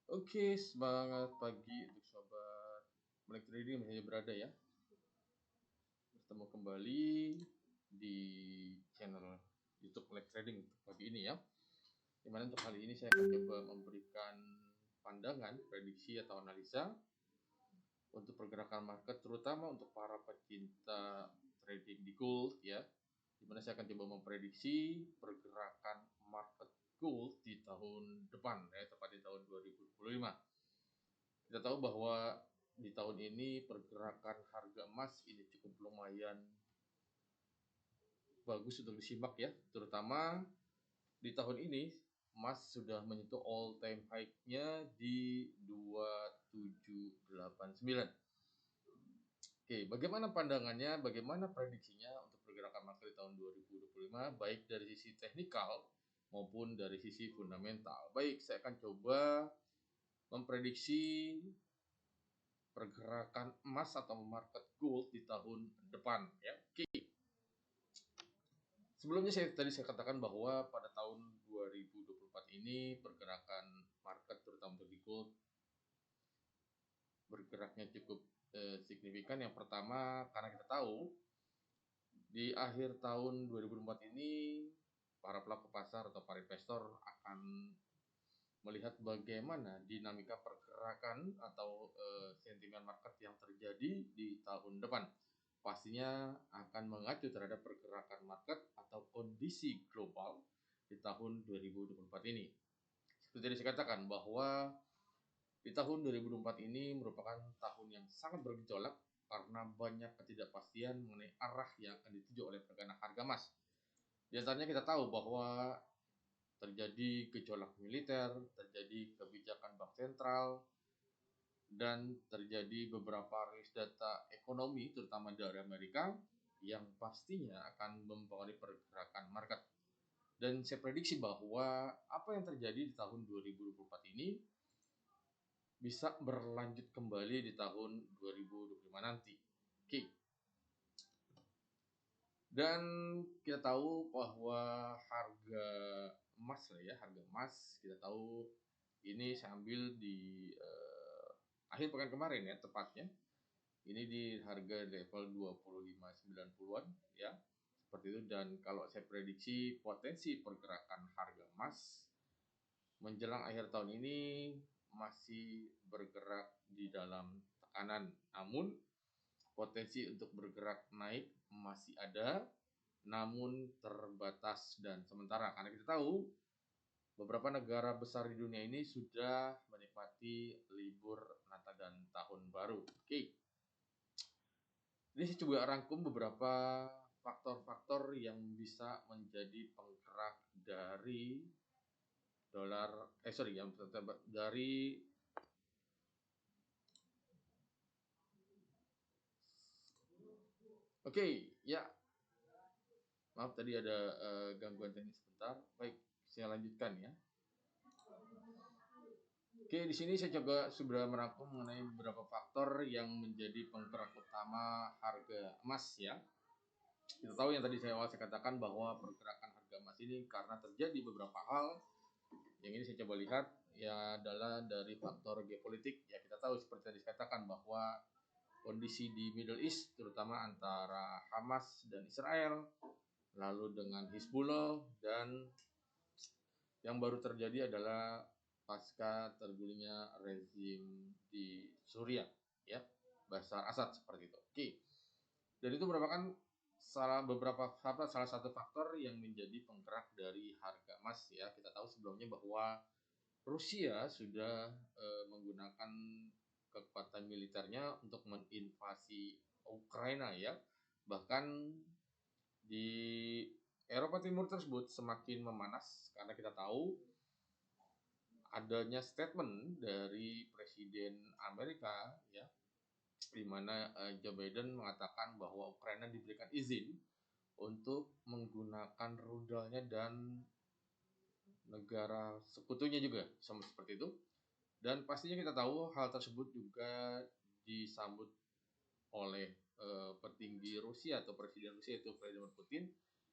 Oke, semangat pagi untuk sobat Melek Trading yang berada ya. Bertemu kembali di channel YouTube Melek Trading untuk pagi ini ya. Dimana untuk kali ini saya akan coba memberikan pandangan, prediksi atau analisa untuk pergerakan market, terutama untuk para pecinta trading di gold ya. Dimana saya akan coba memprediksi pergerakan market gold di tahun depan ya, tepat di tahun 2025. Kita tahu bahwa di tahun ini pergerakan harga emas ini cukup lumayan bagus untuk disimak ya, terutama di tahun ini emas sudah menyentuh all time high-nya di 2789. Oke, bagaimana pandangannya, bagaimana prediksinya untuk pergerakan market di tahun 2025 baik dari sisi teknikal maupun dari sisi fundamental. Baik, saya akan coba memprediksi pergerakan emas atau market gold di tahun depan ya. Oke. Sebelumnya saya katakan bahwa pada tahun 2024 ini pergerakan market terutama untuk di gold bergeraknya cukup signifikan. Yang pertama karena kita tahu di akhir tahun 2024 ini para pelaku pasar atau para investor akan melihat bagaimana dinamika pergerakan atau sentimen market yang terjadi di tahun depan. Pastinya akan mengacu terhadap pergerakan market atau kondisi global di tahun 2024 ini. Seperti tadi saya katakan bahwa di tahun 2024 ini merupakan tahun yang sangat bergejolak karena banyak ketidakpastian mengenai arah yang akan dituju oleh pergerakan harga emas. Di antaranya kita tahu bahwa terjadi gejolak militer, terjadi kebijakan bank sentral, dan terjadi beberapa rilis data ekonomi terutama dari Amerika yang pastinya akan mempengaruhi pergerakan market. Dan saya prediksi bahwa apa yang terjadi di tahun 2024 ini bisa berlanjut kembali di tahun 2025 nanti. Oke. Dan kita tahu bahwa harga emas lah ya, harga emas kita tahu ini saya ambil di akhir pekan kemarin ya tepatnya. Ini di harga level 25.90-an ya. Seperti itu, dan kalau saya prediksi potensi pergerakan harga emas menjelang akhir tahun ini masih bergerak di dalam tekanan. Namun potensi untuk bergerak naik masih ada, namun terbatas dan sementara. Karena kita tahu beberapa negara besar di dunia ini sudah menikmati libur Natal dan Tahun Baru. Oke. Ini saya coba rangkum beberapa faktor-faktor yang bisa menjadi penggerak dari dari ya. Maaf tadi ada gangguan teknis sebentar. Baik, saya lanjutkan ya. Oke, di sini saya coba sudah merangkum mengenai beberapa faktor yang menjadi penggerak utama harga emas ya. Kita tahu yang tadi saya katakan bahwa pergerakan harga emas ini karena terjadi beberapa hal. Yang ini saya coba lihat ya adalah dari faktor geopolitik. Ya kita tahu seperti tadi saya katakan bahwa kondisi di Middle East terutama antara Hamas dan Israel, lalu dengan Hizbullah, dan yang baru terjadi adalah pasca tergulingnya rezim di Suriah ya, Bashar Assad seperti itu. Oke. Dan itu merupakan salah satu faktor yang menjadi penggerak dari harga emas ya. Kita tahu sebelumnya bahwa Rusia sudah menggunakan kekuatan militernya untuk menginvasi Ukraina ya. Bahkan di Eropa Timur tersebut semakin memanas karena kita tahu adanya statement dari Presiden Amerika ya, di mana Joe Biden mengatakan bahwa Ukraina diberikan izin untuk menggunakan rudalnya dan negara sekutunya juga sama seperti itu. Dan pastinya kita tahu hal tersebut juga disambut oleh petinggi Rusia atau Presiden Rusia itu Vladimir Putin,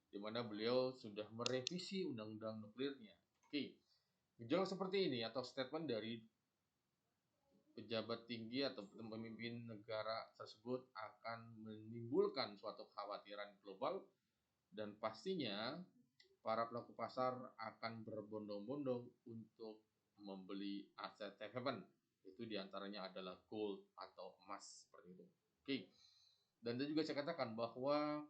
di mana beliau sudah merevisi undang-undang nuklirnya. Oke, gejolak seperti ini atau statement dari pejabat tinggi atau pemimpin negara tersebut akan menimbulkan suatu kekhawatiran global, dan pastinya para pelaku pasar akan berbondong-bondong untuk membeli aset safe haven. Itu diantaranya adalah gold atau emas seperti itu. Oke. Dan tadi juga saya katakan bahwa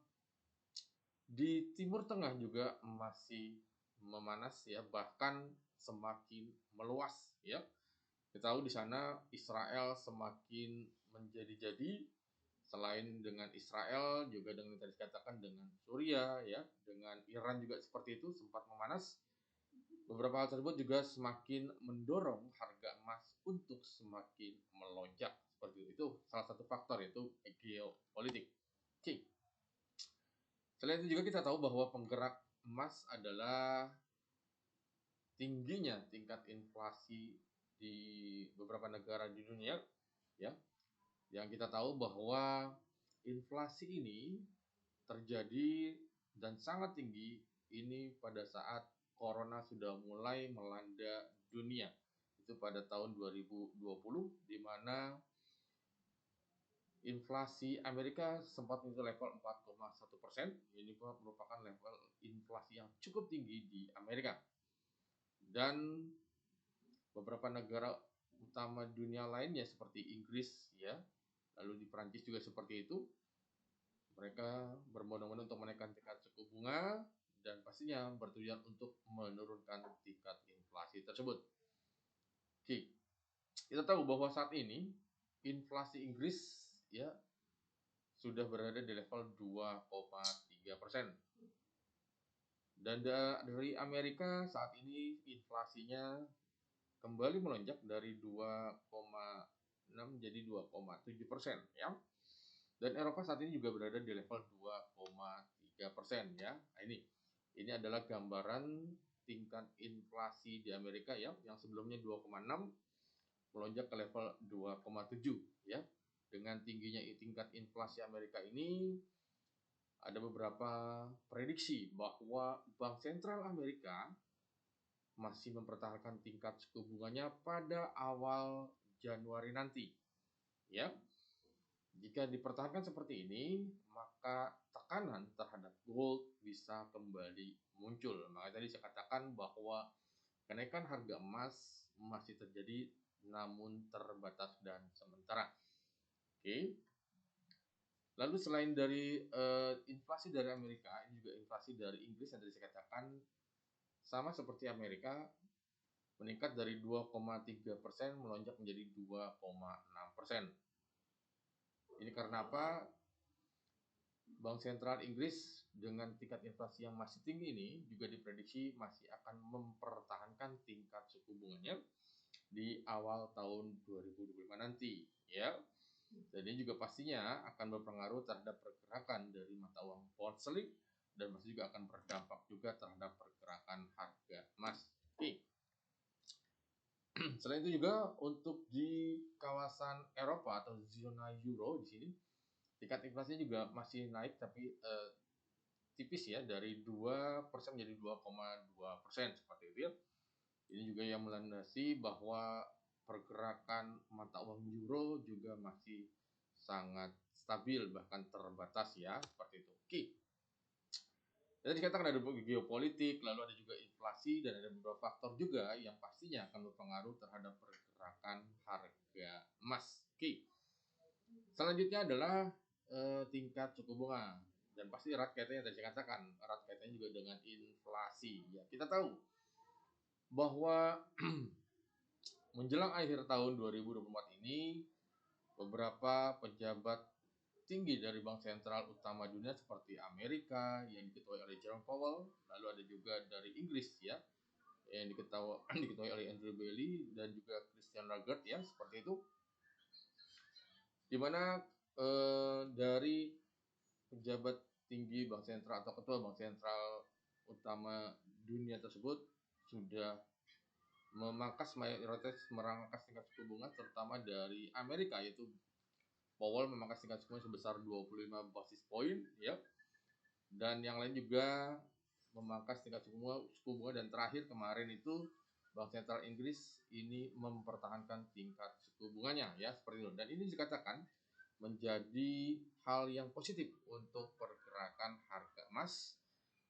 di Timur Tengah juga masih memanas ya, bahkan semakin meluas ya. Kita tahu di sana Israel semakin menjadi-jadi. Selain dengan Israel, juga dengan tadi dikatakan dengan Suriah ya, dengan Iran juga seperti itu sempat memanas. Beberapa hal tersebut juga semakin mendorong harga emas untuk semakin melonjak seperti itu. Itu salah satu faktor, yaitu geopolitik. Oke. Selain itu juga kita tahu bahwa penggerak emas adalah tingginya tingkat inflasi di beberapa negara di dunia ya. Yang kita tahu bahwa inflasi ini terjadi dan sangat tinggi ini pada saat corona sudah mulai melanda dunia. Itu pada tahun 2020, di mana inflasi Amerika sempat menyentuh level 4,1%. Ini merupakan level inflasi yang cukup tinggi di Amerika. Dan beberapa negara utama dunia lainnya seperti Inggris ya, lalu di Perancis juga seperti itu. Mereka berbondong-bondong untuk menaikkan tingkat suku bunga dan pastinya bertujuan untuk menurunkan tingkat inflasi tersebut. Oke, kita tahu bahwa saat ini inflasi Inggris ya sudah berada di level 2,3%. Dan dari Amerika saat ini inflasinya kembali melonjak dari 2,6 menjadi 2,7% ya. Dan Eropa saat ini juga berada di level 2,3% ya. Nah, ini adalah gambaran tingkat inflasi di Amerika ya, yang sebelumnya 2,6 melonjak ke level 2,7 ya. Dengan tingginya tingkat inflasi Amerika ini, ada beberapa prediksi bahwa Bank Sentral Amerika masih mempertahankan tingkat suku bunganya pada awal Januari nanti. Ya. Jika dipertahankan seperti ini, maka tekanan terhadap gold bisa kembali muncul. Makanya tadi saya katakan bahwa kenaikan harga emas masih terjadi namun terbatas dan sementara. Oke. Lalu selain dari inflasi dari Amerika, ini juga inflasi dari Inggris yang tadi saya katakan sama seperti Amerika, meningkat dari 2,3% melonjak menjadi 2,6%. Ini karena apa? Bank Sentral Inggris dengan tingkat inflasi yang masih tinggi ini juga diprediksi masih akan mempertahankan tingkat suku bunganya di awal tahun 2025 nanti ya. Dan ini juga pastinya akan berpengaruh terhadap pergerakan dari mata uang pound sterling dan masih juga akan berdampak juga terhadap pergerakan harga emas. Oke. Selain itu juga untuk di kawasan Eropa atau zona euro di sini tingkat inflasinya juga masih naik, tapi tipis ya, dari 2% menjadi 2,2% seperti itu ya. Ini juga yang melandasi bahwa pergerakan mata uang euro juga masih sangat stabil, bahkan terbatas ya, seperti itu. Oke. Jadi dikatakan ada geopolitik, lalu ada juga inflasi, dan ada beberapa faktor juga yang pastinya akan berpengaruh terhadap pergerakan harga emas. Oke. Selanjutnya adalah tingkat suku bunga, dan pasti erat kaitannya tadi saya katakan, erat kaitannya juga dengan inflasi. Ya, kita tahu bahwa menjelang akhir tahun 2024 ini, beberapa pejabat tinggi dari bank sentral utama dunia seperti Amerika yang diketuai oleh Jerome Powell, lalu ada juga dari Inggris ya, yang diketuai oleh Andrew Bailey dan juga Christine Lagarde ya, seperti itu. Di mana dari pejabat tinggi bank sentral atau ketua bank sentral utama dunia tersebut sudah mayoritas merangkas tingkat suku bunga, terutama dari Amerika, yaitu Powell memangkas tingkat suku bunga sebesar 25 basis point ya. Dan yang lain juga memangkas tingkat suku bunga, dan terakhir kemarin itu Bank Sentral Inggris ini mempertahankan tingkat suku bunganya ya seperti itu. Dan ini dikatakan menjadi hal yang positif untuk pergerakan harga emas,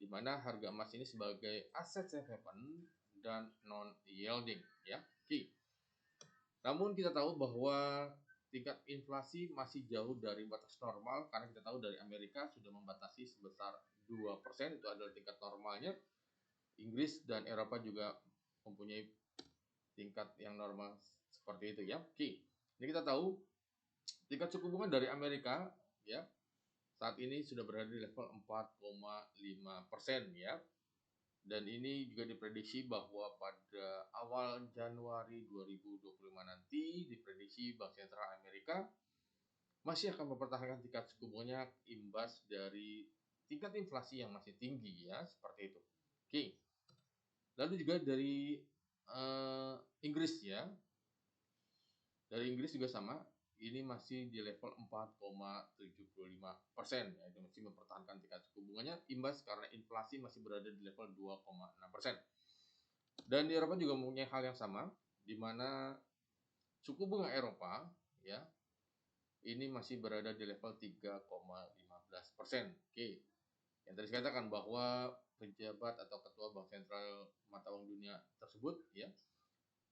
di mana harga emas ini sebagai aset safe haven dan non yielding ya. Oke. Namun kita tahu bahwa tingkat inflasi masih jauh dari batas normal karena kita tahu dari Amerika sudah membatasi sebesar 2%, itu adalah tingkat normalnya. Inggris dan Eropa juga mempunyai tingkat yang normal seperti itu ya. Oke. Ini kita tahu tingkat suku bunga dari Amerika ya saat ini sudah berada di level 4,5% ya. Dan ini juga diprediksi bahwa pada awal Januari 2025 nanti diprediksi Bank Sentral Amerika masih akan mempertahankan tingkat suku bunganya imbas dari tingkat inflasi yang masih tinggi ya, seperti itu. Oke. Lalu juga dari Inggris ya. Dari Inggris juga sama, ini masih di level 4,75% ya, itu masih mempertahankan tingkat suku bunganya imbas karena inflasi masih berada di level 2,6%. Dan di Eropa juga mempunyai hal yang sama, di mana suku bunga Eropa ya ini masih berada di level 3,15%. Oke. Yang tadi saya katakan bahwa pejabat atau ketua Bank Sentral Mata Uang Dunia tersebut ya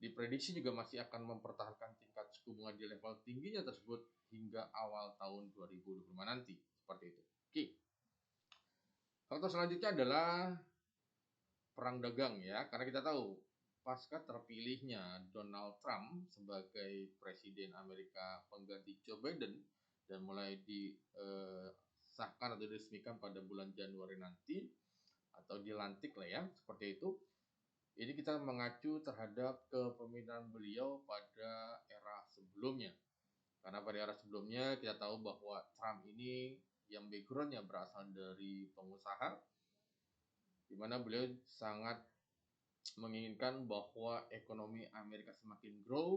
diprediksi juga masih akan mempertahankan tingkat suku bunga di level tingginya tersebut hingga awal tahun 2025 nanti. Seperti itu. Oke. Faktor selanjutnya adalah perang dagang ya, karena kita tahu pasca terpilihnya Donald Trump sebagai presiden Amerika pengganti Joe Biden dan mulai disahkan atau diresmikan pada bulan Januari nanti atau dilantik lah ya, seperti itu. Ini kita mengacu terhadap kepemimpinan beliau pada era sebelumnya. Karena pada era sebelumnya kita tahu bahwa Trump ini yang backgroundnya berasal dari pengusaha, di mana beliau sangat menginginkan bahwa ekonomi Amerika semakin grow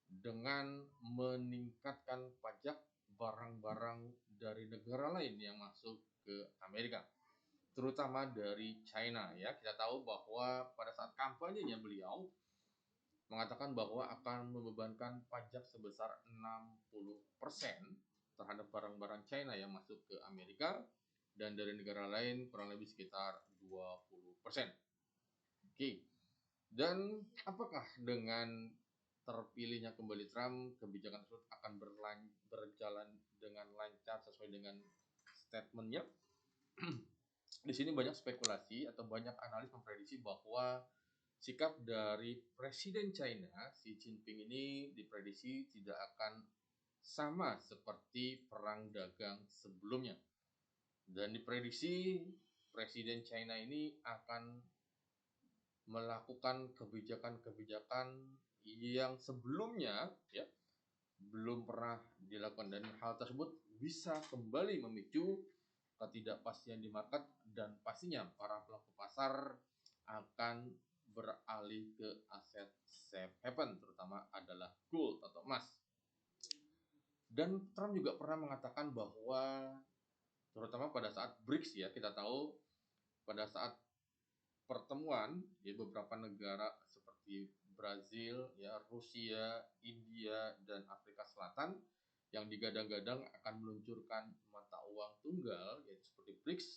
dengan meningkatkan pajak barang-barang dari negara lain yang masuk ke Amerika, terutama dari China ya. Kita tahu bahwa pada saat kampanyenya beliau mengatakan bahwa akan membebankan pajak sebesar 60% terhadap barang-barang China yang masuk ke Amerika dan dari negara lain kurang lebih sekitar 20%. Oke. Dan apakah dengan terpilihnya kembali Trump, kebijakan tersebut akan berjalan dengan lancar sesuai dengan statementnya? Di sini banyak spekulasi atau banyak analis memprediksi bahwa sikap dari Presiden China Xi Jinping ini diprediksi tidak akan sama seperti perang dagang sebelumnya. Dan diprediksi Presiden China ini akan melakukan kebijakan-kebijakan yang sebelumnya ya belum pernah dilakukan, dan hal tersebut bisa kembali memicu ketidakpastian di market dan pastinya para pelaku pasar akan beralih ke aset safe haven, terutama adalah gold atau emas. Dan Trump juga pernah mengatakan bahwa terutama pada saat BRICS ya, kita tahu pada saat pertemuan di beberapa negara seperti Brazil, ya, Rusia, India, dan Afrika Selatan yang digadang-gadang akan meluncurkan mata uang tunggal yaitu seperti BRICS.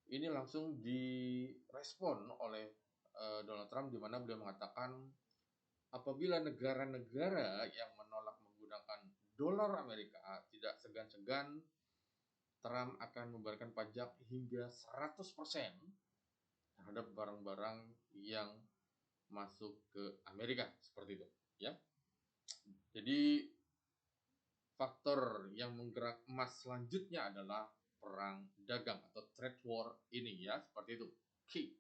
Ini langsung direspon oleh Donald Trump, di mana beliau mengatakan apabila negara-negara yang menolak menggunakan dolar Amerika tidak segan-segan, Trump akan membayarkan pajak hingga 100% terhadap barang-barang yang masuk ke Amerika, seperti itu ya. Jadi faktor yang menggerak emas selanjutnya adalah perang dagang atau trade war ini ya, seperti itu. Oke.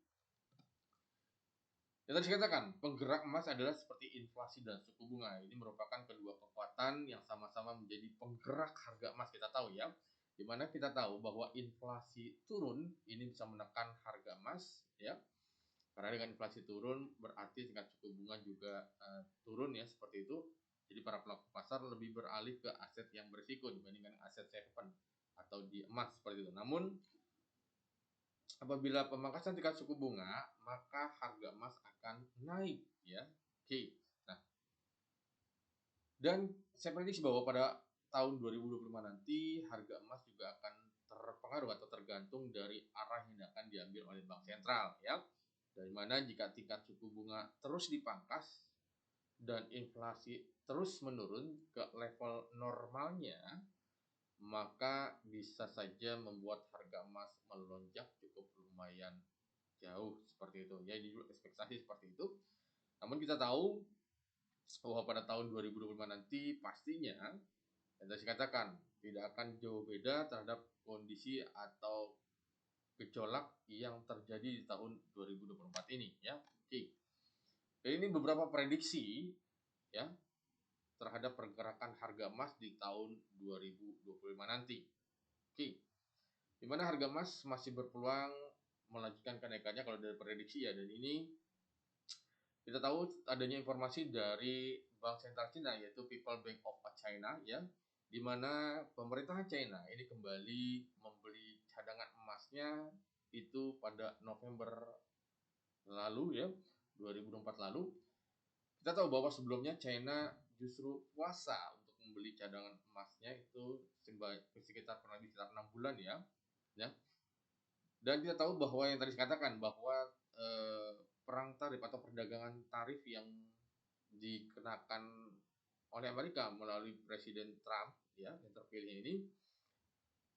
Yang tadi saya katakan, penggerak emas adalah seperti inflasi dan suku bunga. Ini merupakan kedua kekuatan yang sama-sama menjadi penggerak harga emas, kita tahu ya. Dimana kita tahu bahwa inflasi turun ini bisa menekan harga emas ya. Karena dengan inflasi turun berarti tingkat suku bunga juga turun ya, seperti itu. Jadi para pelaku pasar lebih beralih ke aset yang berisiko dibandingkan aset safe haven atau di emas, seperti itu. Namun apabila pemangkasan tingkat suku bunga, maka harga emas akan naik ya. Oke. Nah, dan saya prediksi bahwa pada tahun 2025 nanti harga emas juga akan terpengaruh atau tergantung dari arah yang akan diambil oleh bank sentral ya. Dari mana jika tingkat suku bunga terus dipangkas dan inflasi terus menurun ke level normalnya, maka bisa saja membuat harga emas melonjak cukup lumayan jauh seperti itu. Ya, jadi ekspektasi seperti itu. Namun kita tahu bahwa pada tahun 2025 nanti pastinya, yang tadi saya katakan, tidak akan jauh beda terhadap kondisi atau gejolak yang terjadi di tahun 2024 ini ya. Oke. Dan ini beberapa prediksi ya terhadap pergerakan harga emas di tahun 2025 nanti. Oke. Di mana harga emas masih berpeluang melanjutkan kenaikannya kalau dari prediksi ya, dan ini kita tahu adanya informasi dari Bank Sentral Cina yaitu People Bank of China ya, di mana pemerintah China ini kembali membeli cadangan emasnya itu pada November lalu ya, 2024 lalu. Kita tahu bahwa sebelumnya China justru puasa untuk membeli cadangan emasnya itu sekitar kurang lebih sekitar 6 bulan ya. Ya. Dan kita tahu bahwa yang tadi saya katakan bahwa perang tarif atau perdagangan tarif yang dikenakan oleh Amerika melalui Presiden Trump ya yang terpilih ini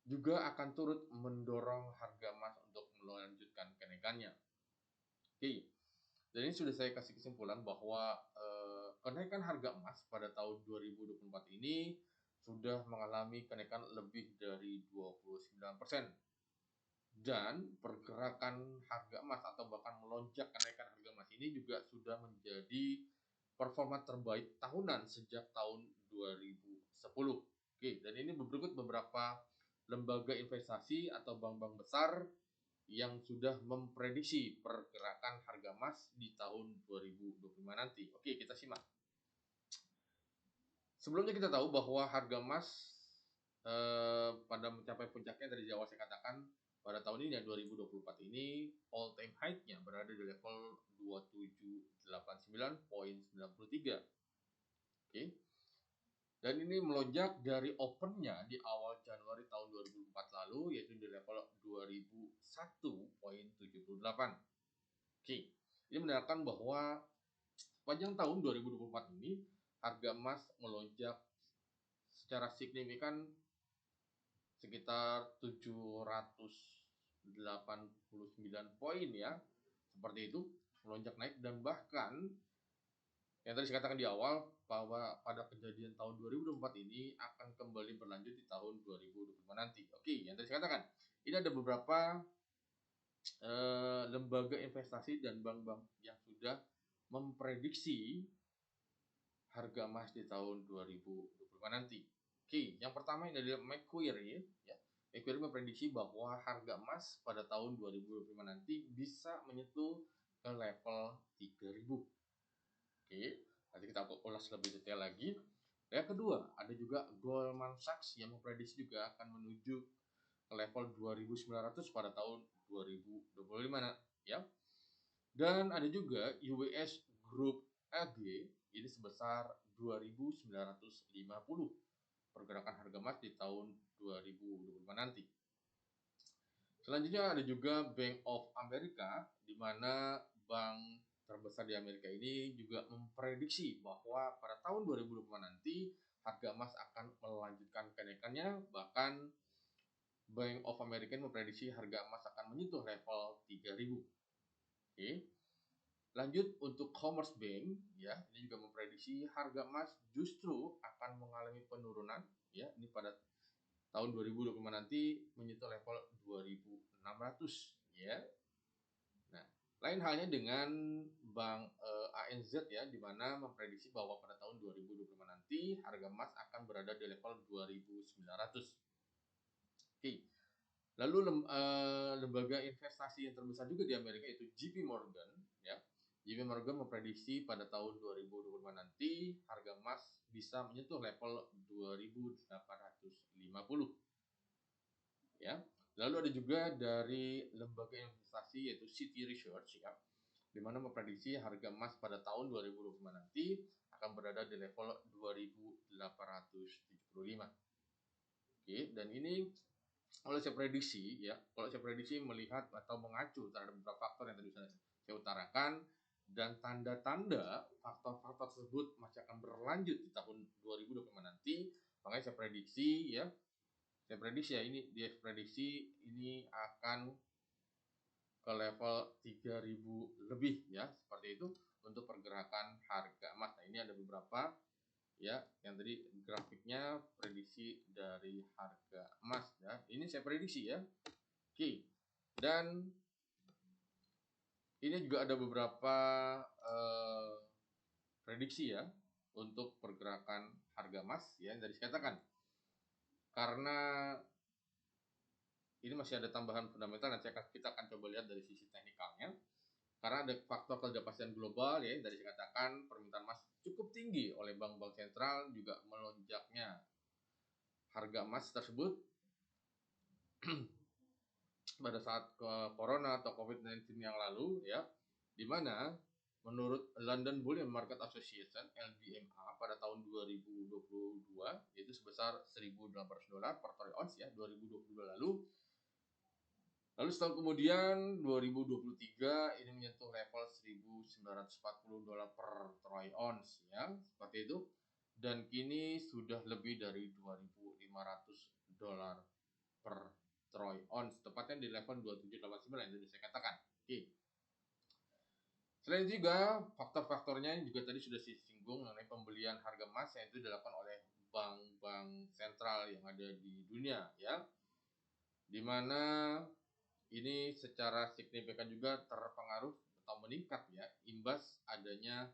juga akan turut mendorong harga emas untuk melanjutkan kenaikannya. Oke, dan ini sudah saya kasih kesimpulan bahwa kenaikan harga emas pada tahun 2024 ini sudah mengalami kenaikan lebih dari 29%. Dan pergerakan harga emas atau bahkan melonjak kenaikan harga emas ini juga sudah menjadi performa terbaik tahunan sejak tahun 2010. Oke, dan ini berikut beberapa lembaga investasi atau bank-bank besar yang sudah memprediksi pergerakan harga emas di tahun 2025 nanti. Oke, kita simak. Sebelumnya kita tahu bahwa harga emas pada mencapai puncaknya tadi di awal saya katakan pada tahun ini ya 2024 ini all time high-nya berada di level 2789,93. Oke. Dan ini melonjak dari opennya di awal Januari tahun 2004 lalu yaitu di level 2001,78. Oke. Ini menandakan bahwa sepanjang tahun 2024 ini harga emas melonjak secara signifikan sekitar 789 poin ya. Seperti itu, melonjak naik, dan bahkan yang tadi saya katakan di awal bahwa pada kejadian tahun 2024 ini akan kembali berlanjut di tahun 2025 nanti. Oke, yang tadi saya katakan, ini ada beberapa lembaga investasi dan bank-bank yang sudah memprediksi harga emas di tahun 2025 nanti. Oke, yang pertama ini adalah Macquarie ya. Macquarie memprediksi bahwa harga emas pada tahun 2025 nanti bisa menyentuh ke level 3.000. Oke, nanti kita ulas lebih detail lagi. Yang kedua, ada juga Goldman Sachs yang memprediksi juga akan menuju ke level 2.900 pada tahun 2025 ya. Dan ada juga UBS Group AG ini sebesar 2.950 pergerakan harga emas di tahun 2025 nanti. Selanjutnya ada juga Bank of America, di mana bank terbesar di Amerika ini juga memprediksi bahwa pada tahun 2025 nanti harga emas akan melanjutkan kenaikannya. Bahkan Bank of America memprediksi harga emas akan menyentuh level 3.000. Oke. Lanjut untuk Commerce Bank ya, ini juga memprediksi harga emas justru akan mengalami penurunan ya, ini pada tahun 2025 nanti menyentuh level 2.600 ya. Nah, lain halnya dengan Bank ANZ ya, di mana memprediksi bahwa pada tahun 2025 nanti harga emas akan berada di level 2.900. Oke. Lalu lembaga investasi yang terbesar juga di Amerika itu JP Morgan ya. JP Morgan memprediksi pada tahun 2025 nanti harga emas bisa menyentuh level 2.850 ya. Lalu ada juga dari lembaga investasi yaitu Citi Research ya, di mana memprediksi harga emas pada tahun 2025 nanti akan berada di level 2.875. Oke, dan ini kalau saya prediksi ya, kalau saya prediksi melihat atau mengacu terhadap beberapa faktor yang tadi saya utarakan dan tanda-tanda faktor-faktor tersebut masih akan berlanjut di tahun 2025 nanti, makanya saya prediksi ya ini dia prediksi ini akan ke level 3.000 lebih ya, seperti itu untuk pergerakan harga emas. Nah, ini ada beberapa ya yang tadi grafiknya prediksi dari harga emas ya. Ini saya prediksi ya. Oke. Dan ini juga ada beberapa prediksi ya untuk pergerakan harga emas ya yang tadi saya katakan. Karena ini masih ada tambahan fundamental, nanti kita akan coba lihat dari sisi teknikalnya. Karena ada faktor ketidakpastian global ya, dari saya katakan permintaan emas cukup tinggi oleh bank-bank sentral, juga melonjaknya harga emas tersebut pada saat corona atau COVID-19 yang lalu ya, di mana menurut London Bullion Market Association LBMA pada tahun 2022 yaitu sebesar $1.800 per troy ounce ya 2022 lalu. Lalu setahun kemudian 2023 ini menyentuh level $1.940 per troy ounce ya, seperti itu. Dan kini sudah lebih dari $2.500 per troy ounce, tepatnya di level 2789 yang tadi saya katakan. Oke. Selain itu juga faktor-faktornya juga tadi sudah disinggung mengenai pembelian harga emas yang itu dilakukan oleh bank-bank sentral yang ada di dunia ya. Di mana ini secara signifikan juga terpengaruh atau meningkat ya imbas adanya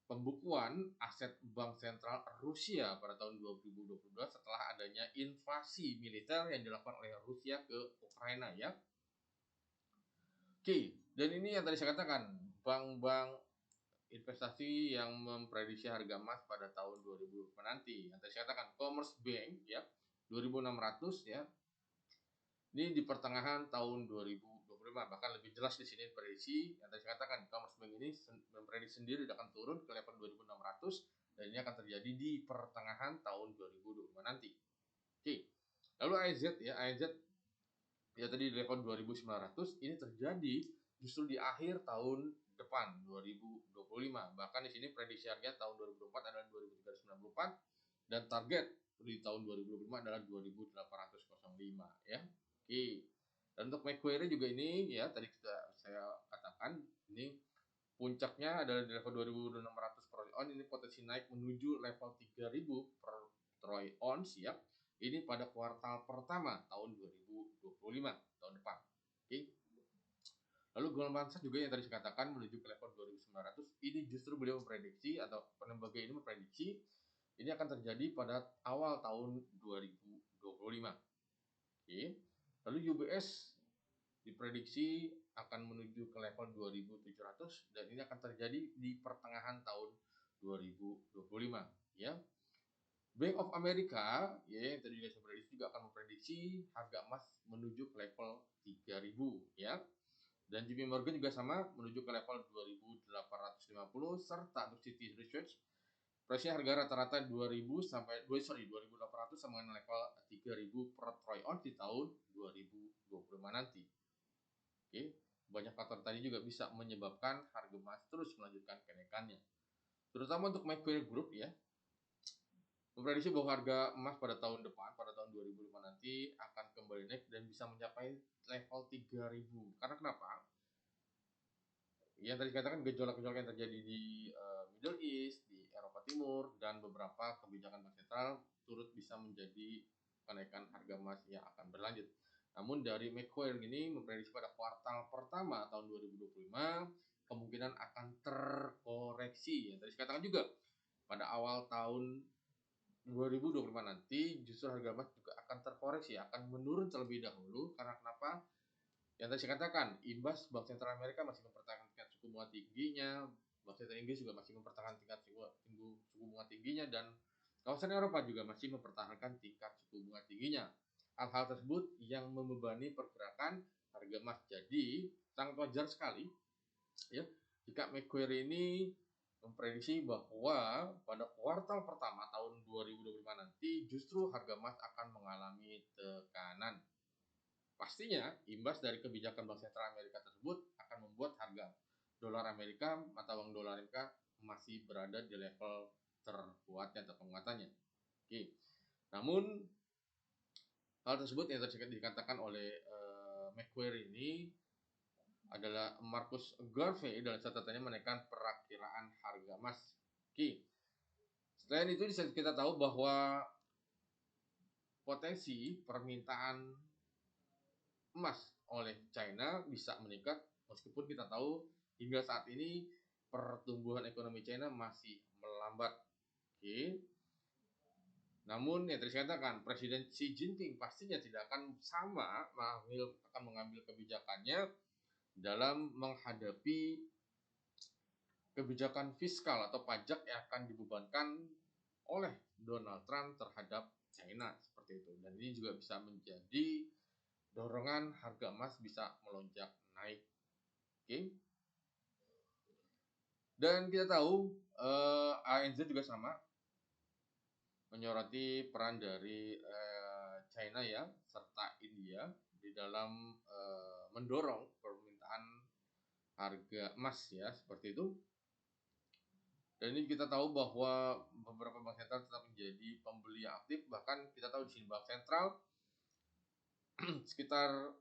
pembukuan aset bank sentral Rusia pada tahun 2022 setelah adanya invasi militer yang dilakukan oleh Rusia ke Ukraina ya. Oke, dan ini yang tadi saya katakan, bank-bank investasi yang memprediksi harga emas pada tahun 2025 nanti. Yang tadi saya katakan Commerce Bank ya, 2.600 ya. Ini di pertengahan tahun 2025, bahkan lebih jelas di sini prediksi yang tadi saya katakan Commerce Bank ini memprediksi sendiri akan turun ke level 2.600 dan ini akan terjadi di pertengahan tahun 2025 nanti. Oke. Lalu AZ ya, AZ ya tadi di level 2.900 ini terjadi justru di akhir tahun depan 2025. Bahkan di sini prediksi harga tahun 2024 adalah 2.394 dan target di tahun 2025 adalah 2.805 ya. Oke. Dan untuk Macquarie juga ini ya tadi saya katakan ini puncaknya adalah di level 2.600 per ounce, ini potensi naik menuju level 3.000 per troy ounce ya. Ini pada kuartal pertama tahun 2025 tahun depan. Oke. Lalu Goldman Sachs juga yang tadi saya katakan menuju ke level 2.900, ini justru beliau memprediksi atau lembaga ini memprediksi ini akan terjadi pada awal tahun 2025. Oke. Lalu UBS diprediksi akan menuju ke level 2.700 dan ini akan terjadi di pertengahan tahun 2025 ya. Bank of America ya tadi saya prediksi juga akan memprediksi harga emas menuju ke level 3.000 ya. Dan JP Morgan juga sama menuju ke level 2.850 serta untuk Citi Research prediksi harga rata-rata 2.000 sampai 2.800 sama dengan level 3.000 per troy ounce di tahun 2025 nanti. Oke, banyak faktor tadi juga bisa menyebabkan harga emas terus melanjutkan kenaikannya. Terutama untuk Macquarie Group ya, memprediksi bahwa harga emas pada tahun depan, pada tahun 2005 nanti akan kembali naik dan bisa mencapai level 3.000. Karena kenapa? Yang tadi katakan gejolak-gejolak yang terjadi di Middle East, di Eropa Timur, dan beberapa kebijakan bank sentral turut bisa menjadi kenaikan harga emas yang akan berlanjut. Namun dari Macquarie ini memprediksi pada kuartal pertama tahun 2025 kemungkinan akan terkoreksi. Yang tadi saya katakan juga pada awal tahun 2025 nanti justru harga emas juga akan terkoreksi, akan menurun terlebih dahulu. Karena kenapa? Yang tadi saya katakan, imbas Bank Sentral Amerika masih mempertahankan tingkat suku bunga tingginya, Bank Sentral Inggris juga masih mempertahankan tingkat suku bunga tingginya, dan kawasan Eropa juga masih mempertahankan tingkat suku bunga tingginya. hal-hal tersebut yang membebani pergerakan harga emas. Jadi sangat wajar sekali ya jika Macquarie ini memprediksi bahwa pada kuartal pertama tahun 2025 nanti justru harga emas akan mengalami tekanan. Pastinya imbas dari kebijakan Bank Sentral Amerika tersebut akan membuat harga dolar Amerika, mata uang dolar Amerika masih berada di level terkuatnya atau penguatannya. Oke. Namun hal tersebut yang tadi dikatakan oleh Macquarie ini adalah Marcus Garvey dalam catatannya menaikkan perakiraan harga emas. Oke. Selain itu kita tahu bahwa potensi permintaan emas oleh China bisa meningkat meskipun kita tahu hingga saat ini pertumbuhan ekonomi China masih melambat. Oke. Namun yang tadi saya katakan, Presiden Xi Jinping pastinya tidak akan akan mengambil kebijakannya dalam menghadapi kebijakan fiskal atau pajak yang akan dibebankan oleh Donald Trump terhadap China seperti itu. Dan ini juga bisa menjadi dorongan harga emas bisa melonjak naik. Oke. Dan kita tahu ANZ juga sama menyoroti peran dari China ya serta India di dalam mendorong permintaan harga emas ya seperti itu. Dan ini kita tahu bahwa beberapa bank sentral tetap menjadi pembeli yang aktif, bahkan kita tahu di sini bank sentral sekitar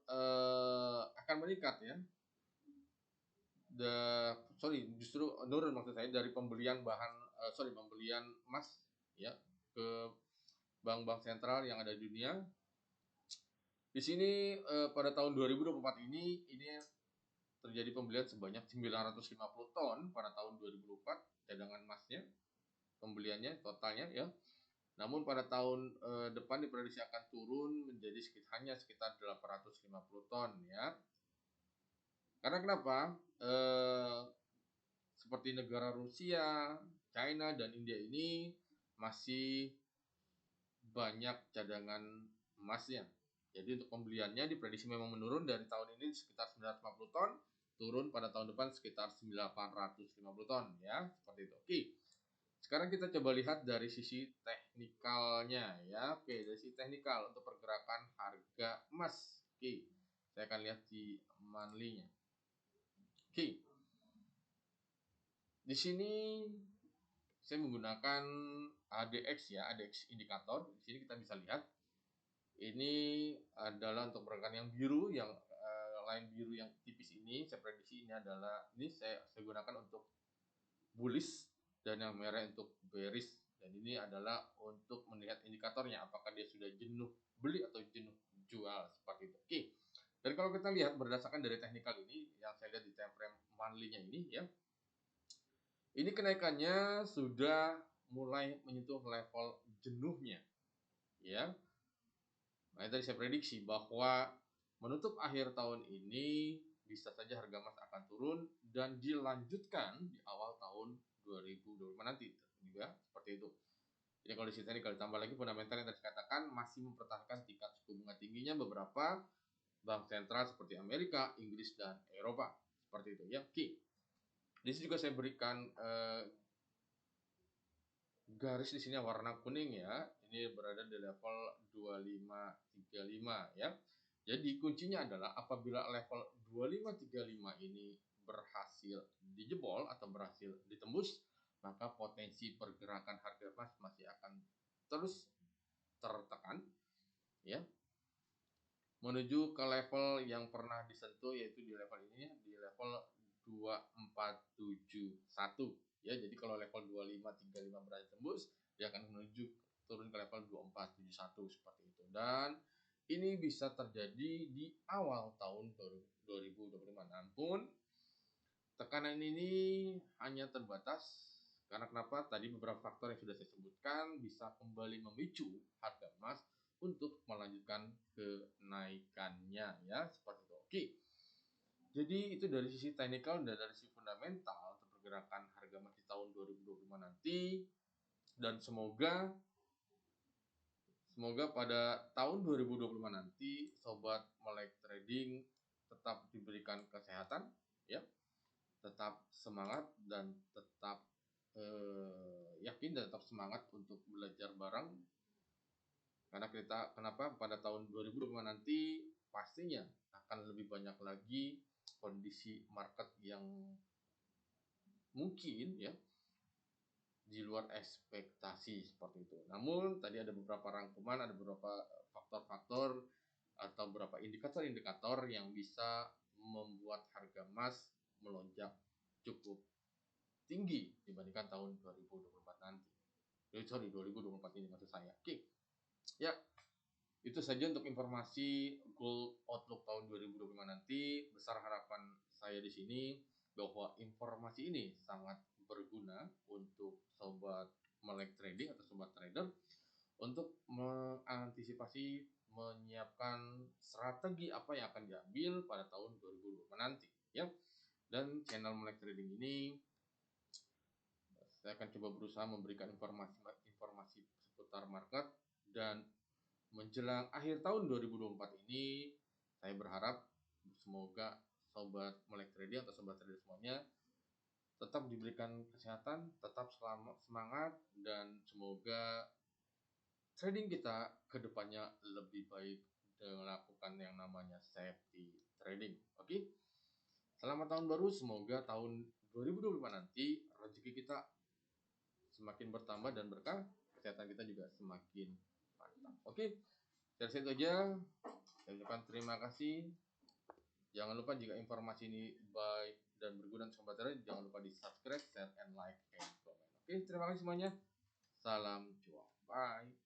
akan meningkat ya. Justru menurun maksud saya dari pembelian pembelian emas ya ke bank-bank sentral yang ada di dunia. Di sini pada tahun 2024 ini terjadi pembelian sebanyak 950 ton pada tahun 2024 cadangan emasnya, pembeliannya totalnya ya. Namun pada tahun depan diprediksi akan turun menjadi hanya sekitar 850 ton ya. Karena kenapa? Seperti negara Rusia, China, dan India ini masih banyak cadangan emasnya. Jadi untuk pembeliannya diprediksi memang menurun dari tahun ini sekitar 950 ton, turun pada tahun depan sekitar 950 ton ya, seperti itu. Oke. Sekarang kita coba lihat dari sisi teknikalnya ya. Oke, dari sisi teknikal untuk pergerakan harga emas. Oke. Saya akan lihat di monthly-nya. Oke. Di sini saya menggunakan ADX ya, ADX indikator. Di sini kita bisa lihat ini adalah untuk pergerakan yang biru, yang line biru yang tipis ini. Saya prediksi saya gunakan untuk bullish dan yang merah untuk bearish. Dan ini adalah untuk melihat indikatornya apakah dia sudah jenuh beli atau jenuh jual seperti itu. Oke. Dan kalau kita lihat berdasarkan dari teknikal ini yang saya lihat di time frame monthly-nya ini ya. Ini kenaikannya sudah mulai menyentuh level jenuhnya. Ya. Nah, tadi saya prediksi bahwa menutup akhir tahun ini bisa saja harga emas akan turun dan dilanjutkan di awal tahun 2025 nanti juga seperti itu. Jadi kalau di sini kalau ditambah lagi fundamental yang tadi katakan masih mempertahankan tingkat suku bunga tingginya beberapa bank sentral seperti Amerika, Inggris, dan Eropa seperti itu ya. Oke. Di sini juga saya berikan garis di sini warna kuning ya. Ini berada di level 2535 ya. Jadi kuncinya adalah apabila level 2535 ini berhasil dijebol atau berhasil ditembus, maka potensi pergerakan harga emas masih akan terus tertekan ya. Menuju ke level yang pernah disentuh yaitu di level ini di level 2471 ya. Jadi kalau level 2535 berhasil tembus, dia akan menuju turun ke level 2471 seperti itu. Dan ini bisa terjadi di awal tahun 2025. Namun tekanan ini hanya terbatas karena kenapa? Tadi beberapa faktor yang sudah saya sebutkan bisa kembali memicu harga emas untuk melanjutkan kenaikannya ya seperti itu. Oke. Jadi itu dari sisi teknikal dan dari sisi fundamental untuk pergerakan harga emas di tahun 2025 nanti, dan semoga Semoga pada tahun 2025 nanti sobat melek trading tetap diberikan kesehatan ya, tetap semangat dan tetap yakin dan tetap semangat untuk belajar bareng, karena kenapa pada tahun 2025 nanti pastinya akan lebih banyak lagi kondisi market yang mungkin ya di luar ekspektasi seperti itu. Namun tadi ada beberapa rangkuman, ada beberapa faktor-faktor atau beberapa indikator-indikator yang bisa membuat harga emas melonjak cukup tinggi dibandingkan tahun 2024 nanti. Sorry, 2024 ini maksud saya. Oke. Ya, itu saja untuk informasi gold outlook tahun 2025 nanti. Besar harapan saya di sini bahwa informasi ini sangat berguna untuk sobat melek trading atau sobat trader untuk mengantisipasi, menyiapkan strategi apa yang akan diambil pada tahun 2025 nanti ya. Dan channel melek trading ini saya akan coba berusaha memberikan informasi seputar market, dan menjelang akhir tahun 2024 ini saya berharap semoga sobat melek trading atau sobat trader semuanya tetap diberikan kesehatan, tetap semangat, dan semoga trading kita ke depannya lebih baik dengan melakukan yang namanya safety trading. Oke. Selamat tahun baru, semoga tahun 2025 nanti rezeki kita semakin bertambah dan berkah, kesehatan kita juga semakin mantap. Oke. Dari situ aja, saya ucapkan terima kasih. Jangan lupa jika informasi ini baik dan berguna untuk sobat trader, jangan lupa di subscribe, share, and like, and comment. Oke, terima kasih semuanya. Salam cuan. Bye.